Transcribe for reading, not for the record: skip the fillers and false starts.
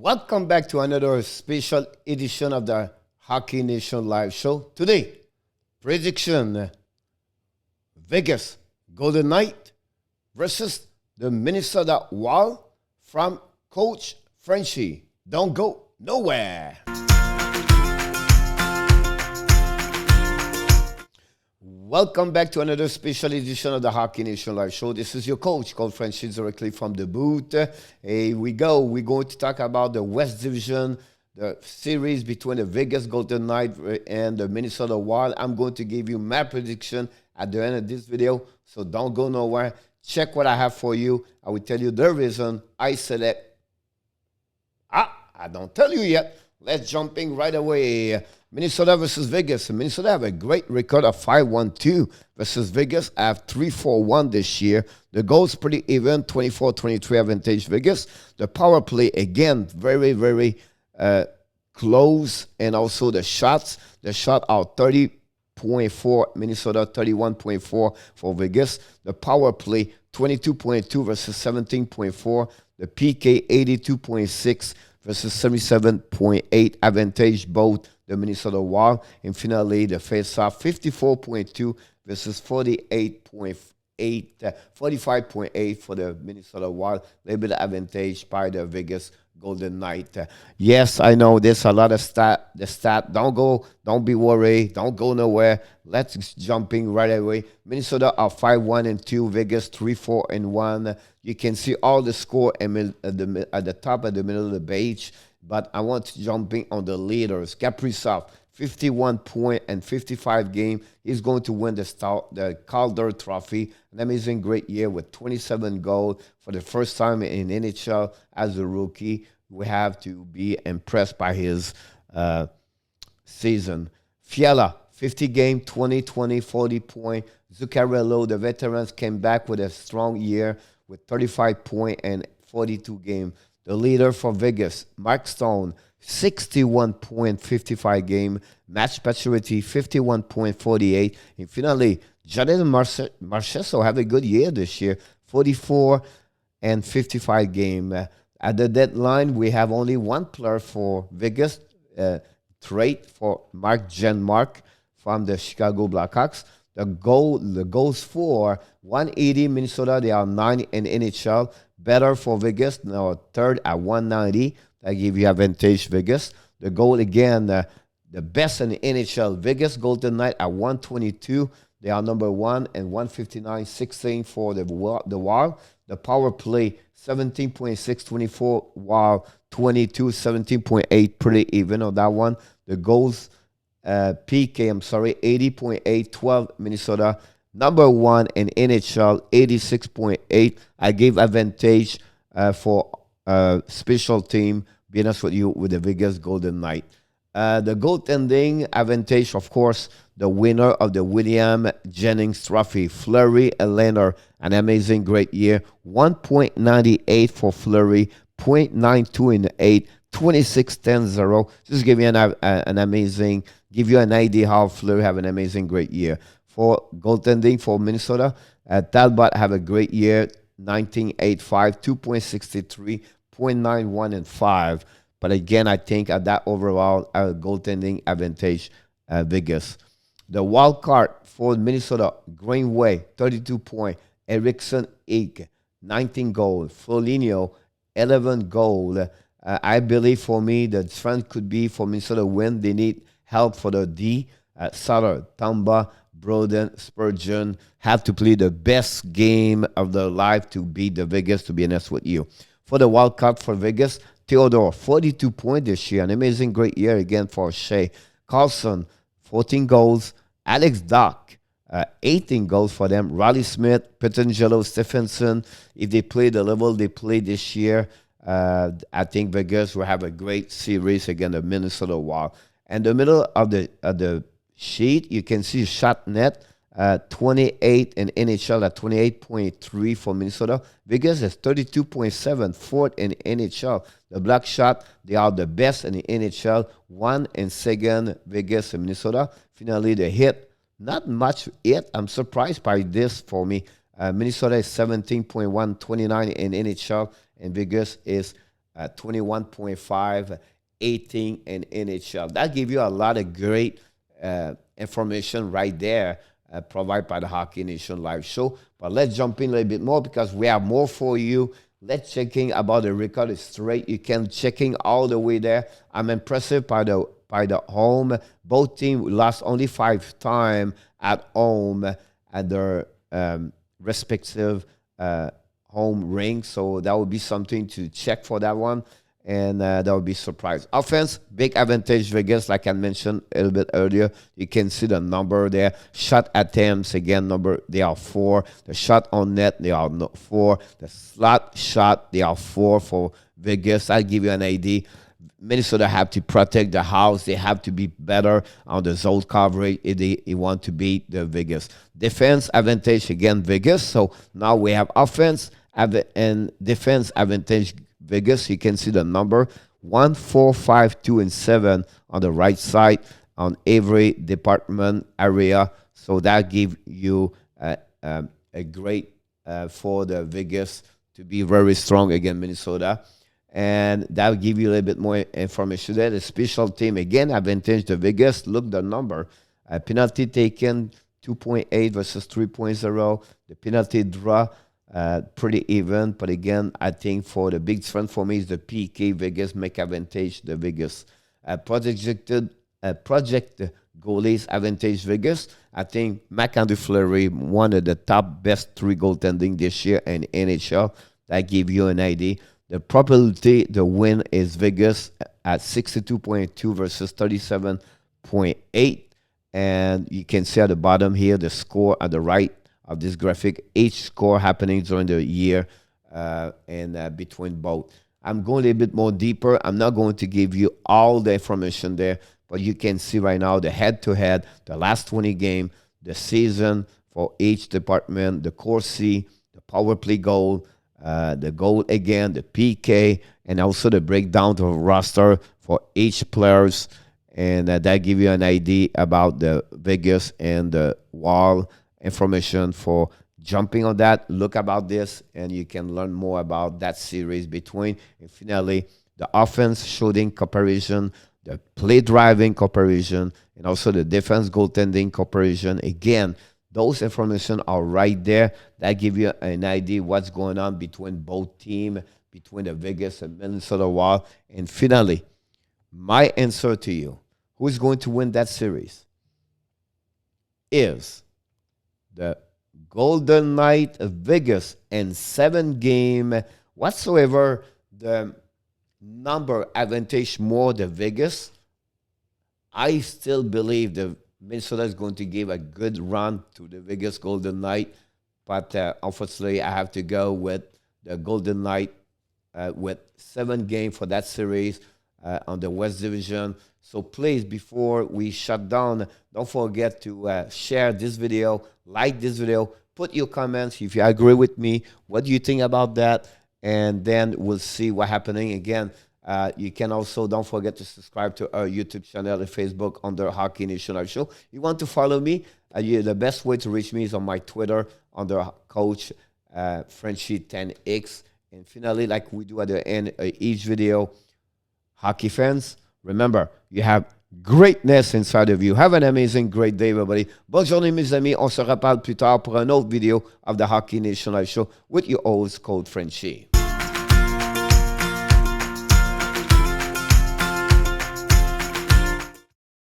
Welcome back to another special edition of the Hockey Nation Live Show. Today, prediction: Vegas Golden Knight versus the Minnesota Wild from Coach Frenchy. Don't go nowhere. Welcome back to another special edition of the Hockey Nation Live Show. This is your coach, called Frenchy, directly from the booth. Here we go. We're going to talk about the West Division, the series between the Vegas Golden Knight and the Minnesota Wild. I'm going to give you my prediction at the end of this video, so don't go nowhere. Check what I have for you. I will tell you the reason I select. I don't tell you yet. Let's jump in right away. Minnesota versus Vegas. Minnesota have a great record of 5-1-2 versus Vegas have 3-4-1 this year. The goals pretty even, 24-23 advantage Vegas. The power play, again, very, very close. And also the shots. The shot are 30.4 Minnesota, 31.4 for Vegas. The power play, 22.2 versus 17.4. The PK, 82.6 versus 77.8 advantage both the Minnesota Wild. And finally, the face-off, 54.2 versus 45.8 for the Minnesota Wild. A little bit of advantage by the Vegas Golden Knight. Yes, I know there's a lot of stat. The stat, don't be worried, don't go nowhere. Let's jump in right away. Minnesota are 5-1-2, Vegas 3-4-1. You can see all the score at the top of the middle of the page. But I want to jump in on the leaders. Kaprizov, 51 point and 55 game. He's going to win the Calder Trophy. An amazing great year with 27 goals for the first time in NHL as a rookie. We have to be impressed by his season. Fiala, 50 game, 20, 40 point. Zuccarello, the veterans, came back with a strong year with 35 point and 42 game. The leader for Vegas, Mark Stone, 61.55 game. Match maturity, 51.48. And finally, Jonathan Marchessault have a good year this year, 44 and 55 game. At the deadline, we have only one player for Vegas, trade for Mark Janmark from the Chicago Blackhawks. The goals for 180 Minnesota, they are 9 in NHL. Better for Vegas, now third at 190. That give you advantage Vegas. The goal again, the best in the NHL. Vegas Golden Knight at 122. They are number one and 159.16 for the Wild. The power play 17.6, 24 Wild, 22, 17.8, pretty even on that one. The goals PK, 80.8, 12 Minnesota. Number one in NHL, 86.8. I gave advantage for special team, being honest with you, with the Vegas Golden Knight. The goaltending advantage, of course, the winner of the William Jennings Trophy, Fleury and Leonard, an amazing great year. 1.98 for Fleury, 0.92 in the 8, 26-10-0. Just give you an amazing, give you an idea how Fleury have an amazing great year. For goaltending for Minnesota, Talbot have a great year, 19.85, 2.63, 0.91, and 5. But again, I think at that overall goaltending advantage, Vegas. The wild card for Minnesota, Greenway, 32 point. Eriksson, 19 goal. Foligno, 11 goal. I believe for me, the trend could be for Minnesota win. They need help for the D. Sutter, Tamba, Broden, Spurgeon have to play the best game of their life to beat the Vegas, to be honest with you. For the wild card for Vegas, Theodore, 42 points this year. An amazing great year again for Shea. Carlson, 14 goals. Alex Dock, 18 goals for them. Riley Smith, Petrangelo, Stephenson. If they play the level they played this year, I think Vegas will have a great series against the Minnesota Wild. And the middle of the sheet, you can see shot net, 28 in NHL at 28.3 for Minnesota. Vegas is 32.7, fourth in NHL. The black shot, they are the best in the NHL, 1 and 2nd, Vegas and Minnesota. Finally, the hit, not much hit. I'm surprised by this for me. Minnesota is 17.1, 29 in NHL, and Vegas is 21.5, 18 in NHL. That gives you a lot of great information right there provided by the Hockey Nation live show. But let's jump in a little bit more because we have more for you. Let's checking about the record is straight. You can checking all the way there. I'm impressed by the home. Both teams lost only 5 times at home at their respective home ring. So that would be something to check for that one. And that would be surprised. Offense, big advantage Vegas, like I mentioned a little bit earlier. You can see the number there. Shot attempts, again, they are 4. The shot on net, they are 4. The slot shot, they are 4 for Vegas. I'll give you an idea. Minnesota have to protect the house. They have to be better on the zone coverage if they want to beat the Vegas. Defense advantage, again, Vegas. So now we have offense and defense advantage Vegas. You can see the number 1, 4, 5, 2, and 7 on the right side on every department area. So that gives you a great for the Vegas to be very strong against Minnesota. And that will give you a little bit more information there. The special team, again, advantage the Vegas. Look the number. Penalty taken, 2.8 versus 3.0. The penalty draw, pretty even. But again, I think for the big strength for me is the PK. Vegas make advantage the Vegas. Project goalies advantage Vegas. I think McAndrew Fleury, one of the top best 3 goaltending this year in NHL. That give you an idea. The probability the win is Vegas at 62.2 versus 37.8. And you can see at the bottom here the score at the right of this graphic. Each score happening during the year and between both. I'm going a little bit more deeper. I'm not going to give you all the information there, but you can see right now the head-to-head, the last 20 game, the season for each department, the Corsi, the power play goal, the goal again, the PK, and also the breakdown of the roster for each players. And that give you an idea about the Vegas and the wall information for jumping on that. Look about this, and you can learn more about that series between. And finally, the offense shooting comparison, the play driving comparison, and also the defense goaltending comparison. Again, those information are right there. That give you an idea what's going on between both teams, between the Vegas and Minnesota Wild. And finally, my answer to you, who's going to win that series, is the Golden Knight of Vegas in 7 game. Whatsoever the number advantage more the Vegas, I still believe the Minnesota is going to give a good run to the Vegas Golden Knight. But unfortunately, I have to go with the Golden Knight with 7 games for that series on the West Division. So please, before we shut down, don't forget to share this video, like this video, put your comments if you agree with me. What do you think about that? And then we'll see what's happening. Again, you can also, don't forget to subscribe to our YouTube channel and Facebook under Hockey Nation Live Show. You want to follow me? The best way to reach me is on my Twitter under Coach Frenchy 10X. And finally, like we do at the end of each video, hockey fans, remember, you have greatness inside of you. Have an amazing, great day, everybody. Bonne journée, mes amis. On se reparle plus tard pour une autre vidéo of the Hockey Nation Live Show with your host, Coach Frenchy.